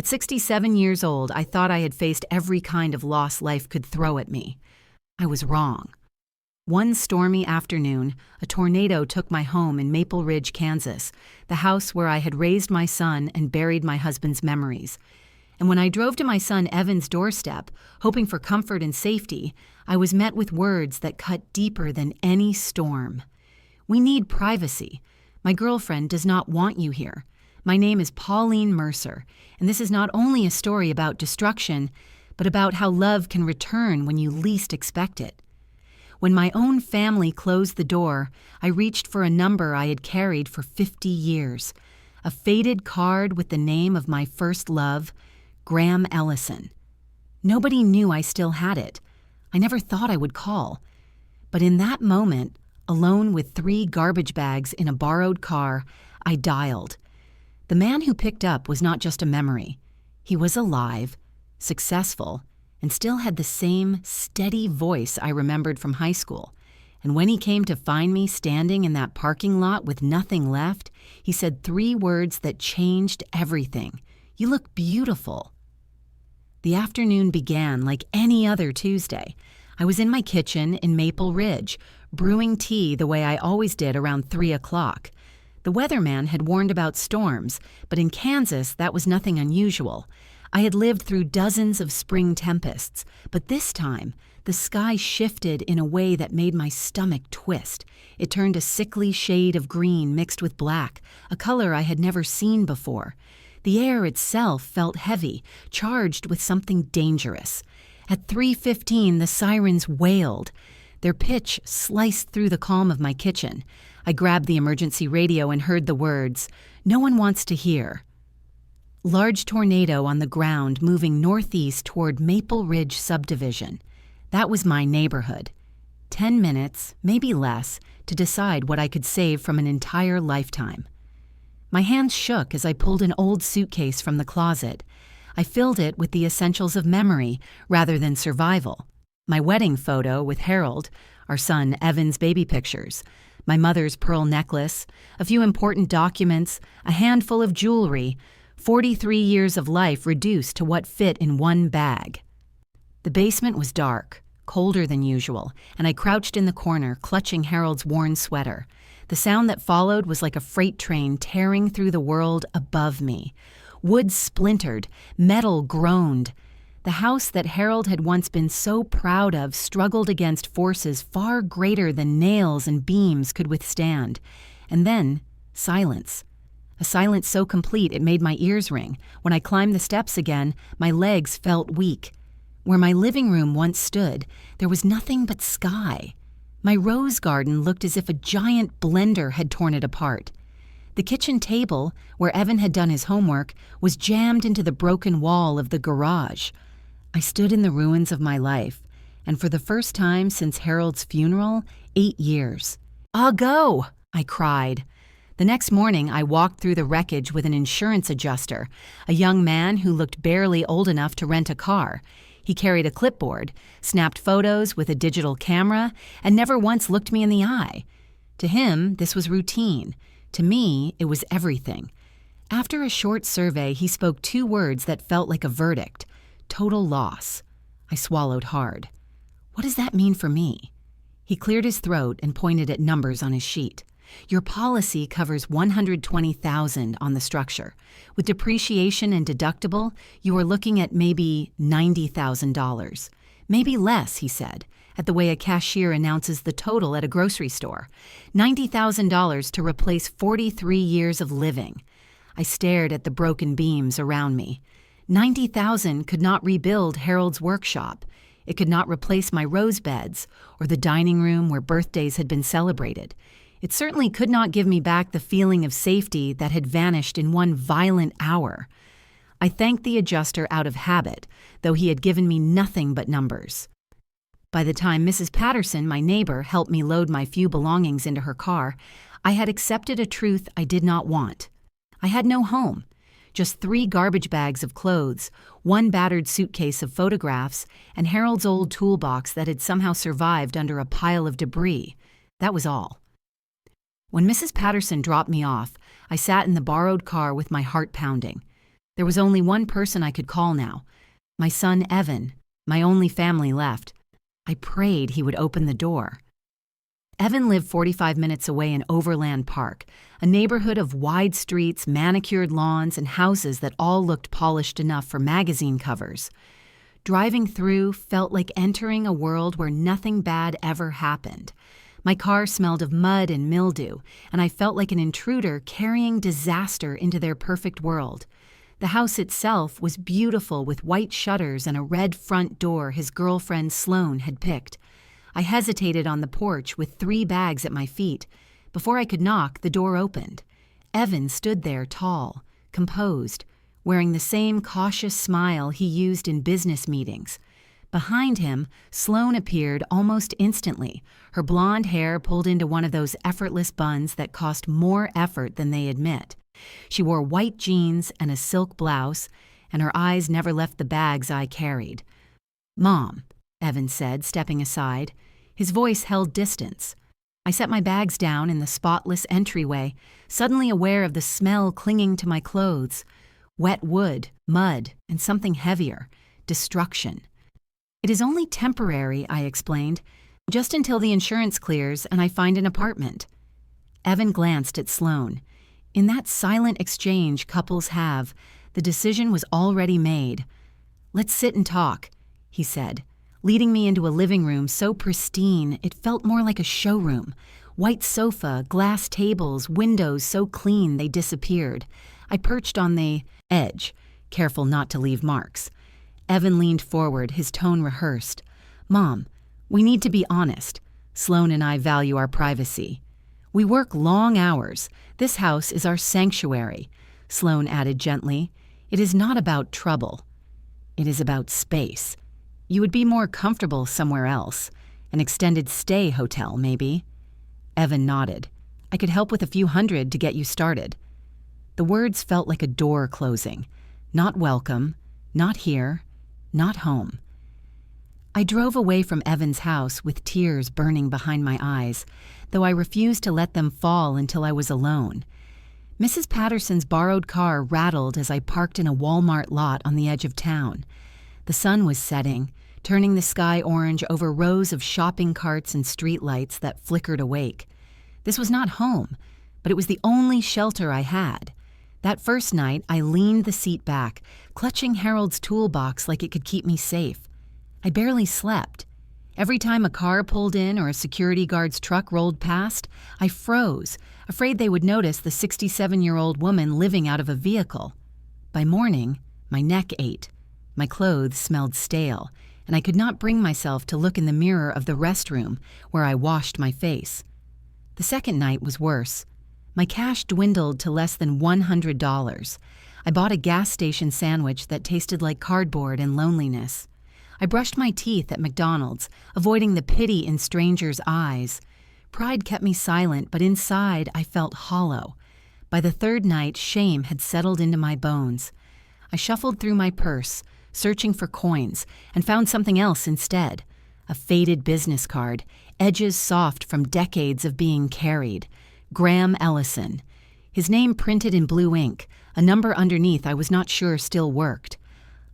At 67 years old, I thought I had faced every kind of loss life could throw at me. I was wrong. One stormy afternoon, a tornado took my home in Maple Ridge, Kansas, the house where I had raised my son and buried my husband's memories. And when I drove to my son Evan's doorstep, hoping for comfort and safety, I was met with words that cut deeper than any storm. "We need privacy. My girlfriend does not want you here. My name is Pauline Mercer, and this is not only a story about destruction, but about how love can return when you least expect it." When my own family closed the door, I reached for a number I had carried for 50 years. A faded card with the name of my first love, Graham Ellison. Nobody knew I still had it. I never thought I would call. But in that moment, alone with 3 garbage bags in a borrowed car, I dialed. The man who picked up was not just a memory. He was alive, successful, and still had the same steady voice I remembered from high school. And when he came to find me standing in that parking lot with nothing left, he said 3 words that changed everything. "You look beautiful." The afternoon began like any other Tuesday. I was in my kitchen in Maple Ridge, brewing tea the way I always did around 3 o'clock. The weatherman had warned about storms, but in Kansas that was nothing unusual. I had lived through dozens of spring tempests, but this time the sky shifted in a way that made my stomach twist. It turned a sickly shade of green mixed with black, a color I had never seen before. The air itself felt heavy, charged with something dangerous. At 3:15, the sirens wailed. Their pitch sliced through the calm of my kitchen. I grabbed the emergency radio and heard the words, "No one wants to hear." Large tornado on the ground moving northeast toward Maple Ridge subdivision. That was my neighborhood. 10 minutes, maybe less, to decide what I could save from an entire lifetime. My hands shook as I pulled an old suitcase from the closet. I filled it with the essentials of memory rather than survival. My wedding photo with Harold, our son Evan's baby pictures, my mother's pearl necklace, a few important documents, a handful of jewelry, 43 years of life reduced to what fit in one bag. The basement was dark, colder than usual, and I crouched in the corner, clutching Harold's worn sweater. The sound that followed was like a freight train tearing through the world above me. Wood splintered, metal groaned. The house that Harold had once been so proud of struggled against forces far greater than nails and beams could withstand. And then, silence. A silence so complete it made my ears ring. When I climbed the steps again, my legs felt weak. Where my living room once stood, there was nothing but sky. My rose garden looked as if a giant blender had torn it apart. The kitchen table, where Evan had done his homework, was jammed into the broken wall of the garage. I stood in the ruins of my life, and for the first time since Harold's funeral, 8 years. "I'll go," I cried. The next morning, I walked through the wreckage with an insurance adjuster, a young man who looked barely old enough to rent a car. He carried a clipboard, snapped photos with a digital camera, and never once looked me in the eye. To him, this was routine. To me, it was everything. After a short survey, he spoke 2 words that felt like a verdict: total loss. I swallowed hard. What does that mean for me? He cleared his throat and pointed at numbers on his sheet. Your policy covers $120,000 on the structure. With depreciation and deductible, you are looking at maybe $90,000. Maybe less, he said, at the way a cashier announces the total at a grocery store. $90,000 to replace 43 years of living. I stared at the broken beams around me. $90,000 could not rebuild Harold's workshop. It could not replace my rose beds or the dining room where birthdays had been celebrated. It certainly could not give me back the feeling of safety that had vanished in one violent hour. I thanked the adjuster out of habit, though he had given me nothing but numbers. By the time Mrs. Patterson, my neighbor, helped me load my few belongings into her car, I had accepted a truth I did not want. I had no home. Just 3 garbage bags of clothes, 1 battered suitcase of photographs, and Harold's old toolbox that had somehow survived under a pile of debris. That was all. When Mrs. Patterson dropped me off, I sat in the borrowed car with my heart pounding. There was only one person I could call now. My son Evan, my only family left. I prayed he would open the door. Evan lived 45 minutes away in Overland Park, a neighborhood of wide streets, manicured lawns, and houses that all looked polished enough for magazine covers. Driving through felt like entering a world where nothing bad ever happened. My car smelled of mud and mildew, and I felt like an intruder carrying disaster into their perfect world. The house itself was beautiful with white shutters and a red front door his girlfriend Sloane had picked. I hesitated on the porch with 3 bags at my feet. Before I could knock, the door opened. Evan stood there tall, composed, wearing the same cautious smile he used in business meetings. Behind him, Sloane appeared almost instantly, her blonde hair pulled into one of those effortless buns that cost more effort than they admit. She wore white jeans and a silk blouse, and her eyes never left the bags I carried. "Mom," Evan said, stepping aside. His voice held distance. I set my bags down in the spotless entryway, suddenly aware of the smell clinging to my clothes. Wet wood, mud, and something heavier. Destruction. "It is only temporary," I explained, "just until the insurance clears and I find an apartment." Evan glanced at Sloane. In that silent exchange couples have, the decision was already made. "Let's sit and talk," he said, leading me into a living room so pristine it felt more like a showroom. White sofa, glass tables, windows so clean they disappeared. I perched on the edge, careful not to leave marks. Evan leaned forward, his tone rehearsed. "Mom, we need to be honest. Sloane and I value our privacy. We work long hours. This house is our sanctuary," Sloane added gently. "It is not about trouble. It is about space. You would be more comfortable somewhere else. An extended stay hotel, maybe." Evan nodded. "I could help with a few hundred to get you started." The words felt like a door closing. Not welcome, not here, not home. I drove away from Evan's house with tears burning behind my eyes, though I refused to let them fall until I was alone. Mrs. Patterson's borrowed car rattled as I parked in a Walmart lot on the edge of town. The sun was setting, turning the sky orange over rows of shopping carts and streetlights that flickered awake. This was not home, but it was the only shelter I had. That first night, I leaned the seat back, clutching Harold's toolbox like it could keep me safe. I barely slept. Every time a car pulled in or a security guard's truck rolled past, I froze, afraid they would notice the 67-year-old woman living out of a vehicle. By morning, my neck ached. My clothes smelled stale, and I could not bring myself to look in the mirror of the restroom where I washed my face. The second night was worse. My cash dwindled to less than $100. I bought a gas station sandwich that tasted like cardboard and loneliness. I brushed my teeth at McDonald's, avoiding the pity in strangers' eyes. Pride kept me silent, but inside I felt hollow. By the third night, shame had settled into my bones. I shuffled through my purse, searching for coins, and found something else instead. A faded business card, edges soft from decades of being carried. Graham Ellison. His name printed in blue ink, a number underneath I was not sure still worked.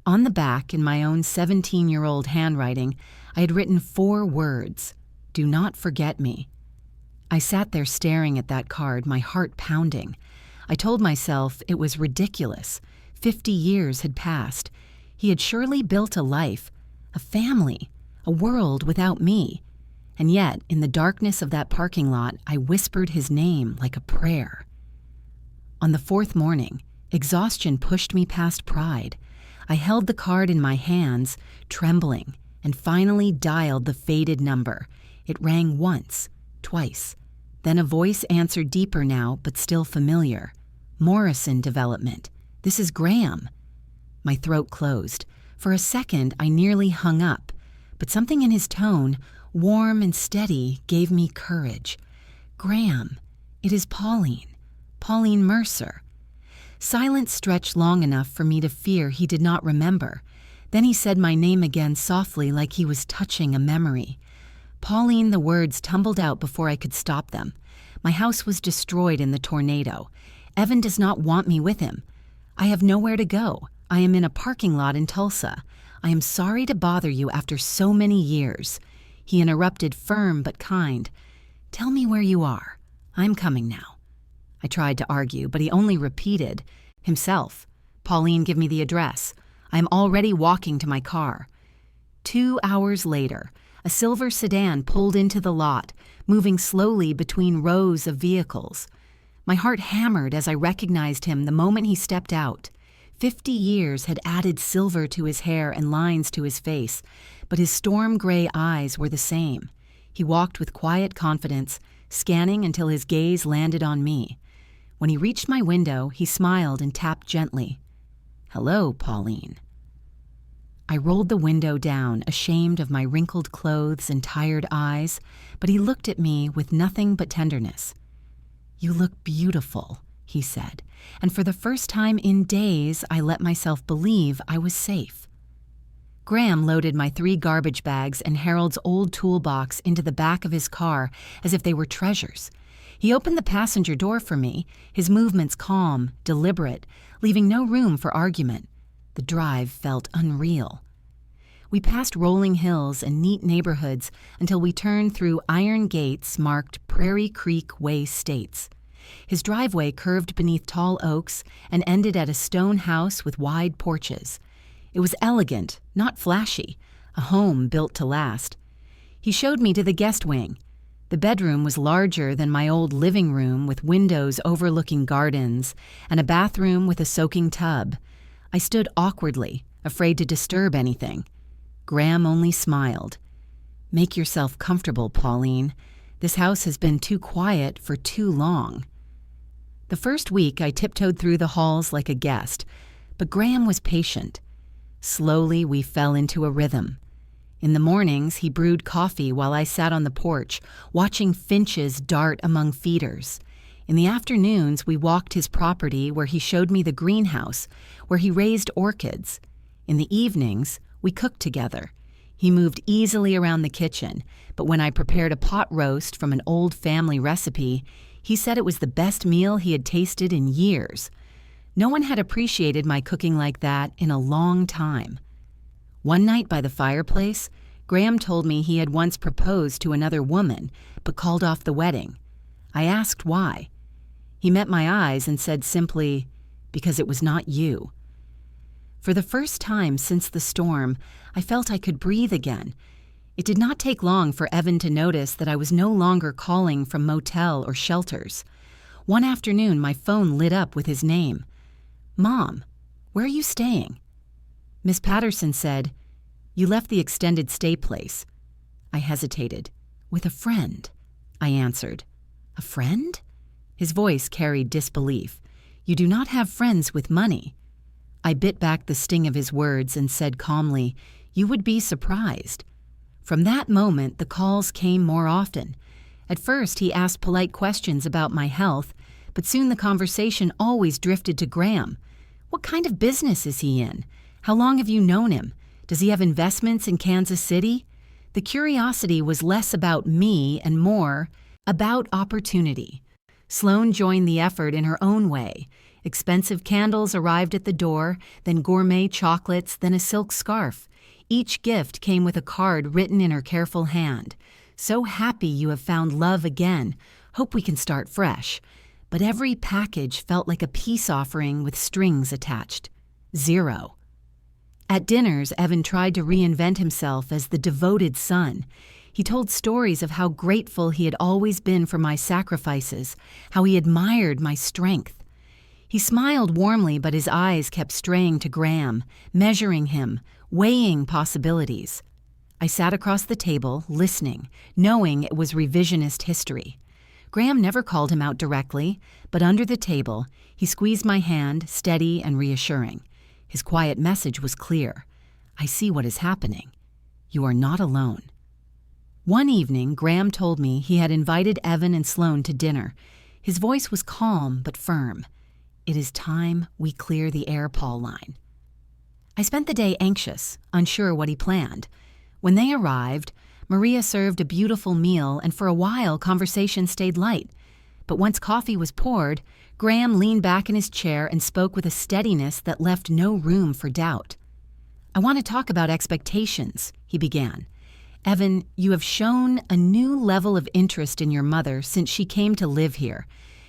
On the back, in my own 17-year-old handwriting, I had written 4 words: "Do not forget me." I sat there staring at that card, my heart pounding. I told myself it was ridiculous. 50 years had passed. He had surely built a life, a family, a world without me. And yet, in the darkness of that parking lot, I whispered his name like a prayer. On the 4th morning, exhaustion pushed me past pride. I held the card in my hands, trembling, and finally dialed the faded number. It rang once, twice. Then a voice answered, deeper now, but still familiar. "Morrison Development. This is Graham." My throat closed. For a second, I nearly hung up, but something in his tone, warm and steady, gave me courage. "Graham, it is Pauline Mercer." Silence stretched long enough for me to fear he did not remember. Then he said my name again softly, like he was touching a memory. Pauline, the words tumbled out before I could stop them. My house was destroyed in the tornado. Evan does not want me with him. I have nowhere to go. I am in a parking lot in Tulsa. I am sorry to bother you after so many years." He interrupted, firm but kind. "Tell me where you are. I'm coming now." I tried to argue, but he only repeated, himself, "Pauline, give me the address. I am already walking to my car." 2 hours later, a silver sedan pulled into the lot, moving slowly between rows of vehicles. My heart hammered as I recognized him the moment he stepped out. 50 years had added silver to his hair and lines to his face, but his storm-gray eyes were the same. He walked with quiet confidence, scanning until his gaze landed on me. When he reached my window, he smiled and tapped gently. "Hello, Pauline." I rolled the window down, ashamed of my wrinkled clothes and tired eyes, but he looked at me with nothing but tenderness. "You look beautiful," he said, and for the first time in days, I let myself believe I was safe. Graham loaded my 3 garbage bags and Harold's old toolbox into the back of his car as if they were treasures. He opened the passenger door for me, his movements calm, deliberate, leaving no room for argument. The drive felt unreal. We passed rolling hills and neat neighborhoods until we turned through iron gates marked Prairie Creek Way States. His driveway curved beneath tall oaks and ended at a stone house with wide porches. It was elegant, not flashy, a home built to last. He showed me to the guest wing. The bedroom was larger than my old living room with windows overlooking gardens and a bathroom with a soaking tub. I stood awkwardly, afraid to disturb anything. Graham only smiled. "Make yourself comfortable, Pauline. This house has been too quiet for too long." The first week I tiptoed through the halls like a guest, but Graham was patient. Slowly we fell into a rhythm. In the mornings he brewed coffee while I sat on the porch, watching finches dart among feeders. In the afternoons we walked his property where he showed me the greenhouse, where he raised orchids. In the evenings, we cooked together. He moved easily around the kitchen, but when I prepared a pot roast from an old family recipe, he said it was the best meal he had tasted in years. No one had appreciated my cooking like that in a long time. One night by the fireplace, Graham told me he had once proposed to another woman, but called off the wedding. I asked why. He met my eyes and said simply, "Because it was not you." For the first time since the storm, I felt I could breathe again. It did not take long for Evan to notice that I was no longer calling from motel or shelters. One afternoon, my phone lit up with his name. "Mom, where are you staying?" Miss Patterson said, "You left the extended stay place." I hesitated. "With a friend," I answered. "A friend?" His voice carried disbelief. "You do not have friends with money." I bit back the sting of his words and said calmly, "You would be surprised." From that moment, the calls came more often. At first, he asked polite questions about my health, but soon the conversation always drifted to Graham. "What kind of business is he in? How long have you known him? Does he have investments in Kansas City?" The curiosity was less about me and more about opportunity. Sloan joined the effort in her own way. Expensive candles arrived at the door, then gourmet chocolates, then a silk scarf. Each gift came with a card written in her careful hand. "So happy you have found love again. Hope we can start fresh." But every package felt like a peace offering with strings attached. 0. At dinners, Evan tried to reinvent himself as the devoted son. He told stories of how grateful he had always been for my sacrifices, how he admired my strength. He smiled warmly, but his eyes kept straying to Graham, measuring him, weighing possibilities. I sat across the table, listening, knowing it was revisionist history. Graham never called him out directly, but under the table, he squeezed my hand, steady and reassuring. His quiet message was clear. "I see what is happening. You are not alone." One evening, Graham told me he had invited Evan and Sloan to dinner. His voice was calm but firm. "It is time we clear the air, Pauline." I spent the day anxious, unsure what he planned. When they arrived, Maria served a beautiful meal, and for a while conversation stayed light. But once coffee was poured, Graham leaned back in his chair and spoke with a steadiness that left no room for doubt. "I want to talk about expectations," he began. "Evan, you have shown a new level of interest in your mother since she came to live here.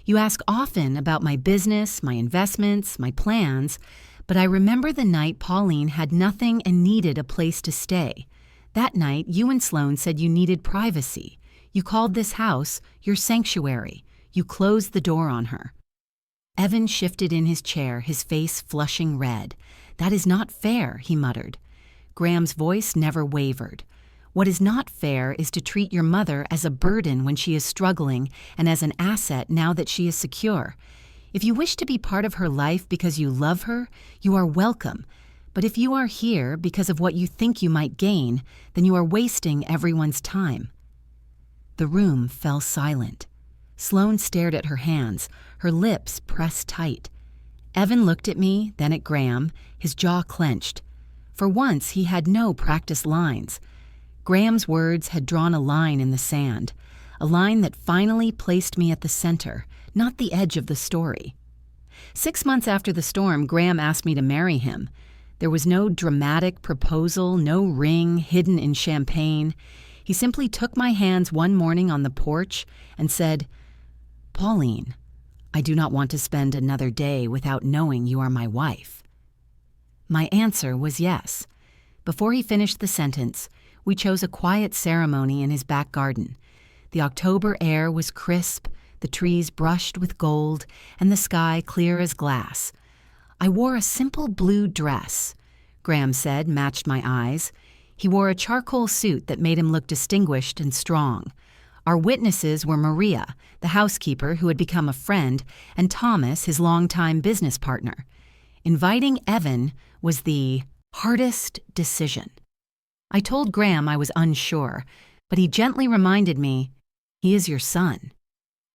You ask often about my business, my investments, my plans, but I remember the night Pauline had nothing and needed a place to stay. That night, you and Sloan said you needed privacy. You called this house your sanctuary. You closed the door on her." Evan shifted in his chair, his face flushing red. "That is not fair," he muttered. Graham's voice never wavered. "What is not fair is to treat your mother as a burden when she is struggling and as an asset now that she is secure. If you wish to be part of her life because you love her, you are welcome. But if you are here because of what you think you might gain, then you are wasting everyone's time." The room fell silent. Sloan stared at her hands, her lips pressed tight. Evan looked at me, then at Graham, his jaw clenched. For once, he had no practiced lines. Graham's words had drawn a line in the sand, a line that finally placed me at the center, not the edge of the story. 6 months after the storm, Graham asked me to marry him. There was no dramatic proposal, no ring hidden in champagne. He simply took my hands one morning on the porch and said, "Pauline, I do not want to spend another day without knowing you are my wife." My answer was yes. Before he finished the sentence, we chose a quiet ceremony in his back garden. The October air was crisp, the trees brushed with gold, and the sky clear as glass. I wore a simple blue dress, Graham said, matched my eyes. He wore a charcoal suit that made him look distinguished and strong. Our witnesses were Maria, the housekeeper who had become a friend, and Thomas, his longtime business partner. Inviting Evan was the hardest decision. I told Graham I was unsure, but he gently reminded me, "He is your son.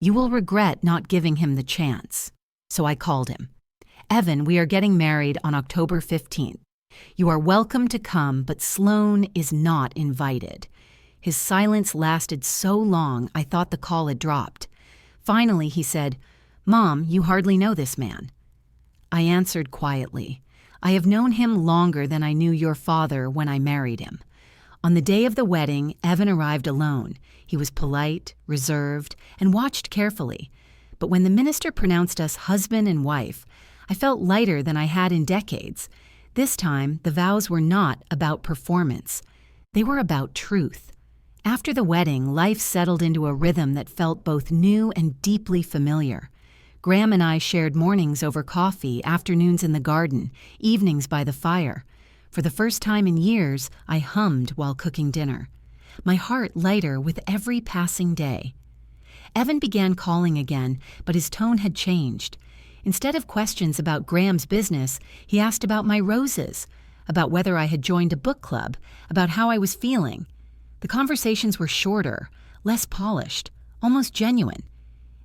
You will regret not giving him the chance." So I called him. "Evan, we are getting married on October 15th. You are welcome to come, but Sloan is not invited." His silence lasted so long I thought the call had dropped. Finally, he said, "Mom, you hardly know this man." I answered quietly, "I have known him longer than I knew your father when I married him." On the day of the wedding, Evan arrived alone. He was polite, reserved, and watched carefully. But when the minister pronounced us husband and wife, I felt lighter than I had in decades. This time, the vows were not about performance. They were about truth. After the wedding, life settled into a rhythm that felt both new and deeply familiar. Graham and I shared mornings over coffee, afternoons in the garden, evenings by the fire. For the first time in years, I hummed while cooking dinner, my heart lighter with every passing day. Evan began calling again, but his tone had changed. Instead of questions about Graham's business, he asked about my roses, about whether I had joined a book club, about how I was feeling. The conversations were shorter, less polished, almost genuine.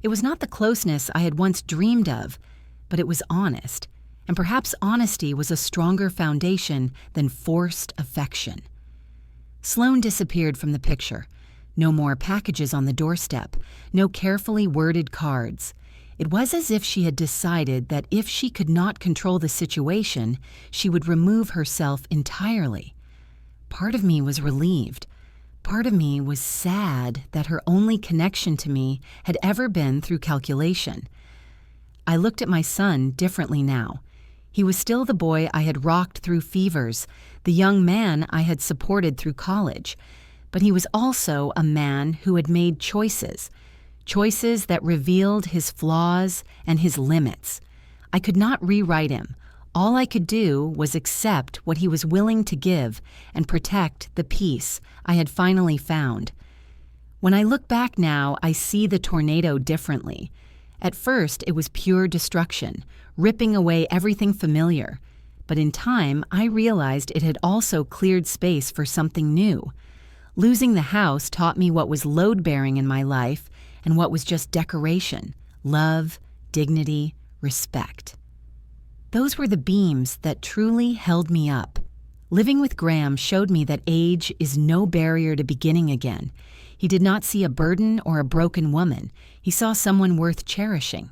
It was not the closeness I had once dreamed of, but it was honest, and perhaps honesty was a stronger foundation than forced affection. Sloan disappeared from the picture. No more packages on the doorstep, no carefully worded cards. It was as if she had decided that if she could not control the situation, she would remove herself entirely. Part of me was relieved. Part of me was sad that her only connection to me had ever been through calculation. I looked at my son differently now. He was still the boy I had rocked through fevers, the young man I had supported through college. But he was also a man who had made choices that revealed his flaws and his limits. I could not rewrite him. All I could do was accept what he was willing to give and protect the peace I had finally found. When I look back now, I see the tornado differently. At first, it was pure destruction, ripping away everything familiar. But in time, I realized it had also cleared space for something new. Losing the house taught me what was load-bearing in my life and what was just decoration, love, dignity, respect. Those were the beams that truly held me up. Living with Graham showed me that age is no barrier to beginning again. He did not see a burden or a broken woman. He saw someone worth cherishing.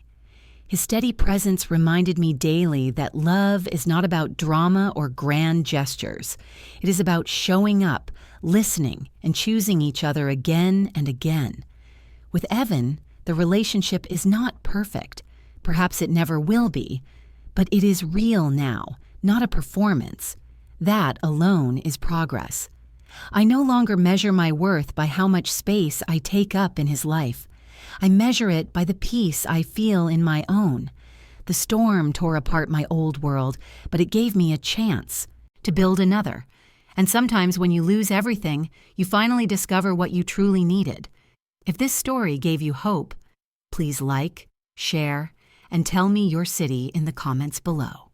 His steady presence reminded me daily that love is not about drama or grand gestures. It is about showing up, listening, and choosing each other again and again. With Evan, the relationship is not perfect. Perhaps it never will be, but it is real now, not a performance. That alone is progress. I no longer measure my worth by how much space I take up in his life. I measure it by the peace I feel in my own. The storm tore apart my old world, but it gave me a chance to build another. And sometimes when you lose everything, you finally discover what you truly needed. If this story gave you hope, please like, share, and tell me your city in the comments below.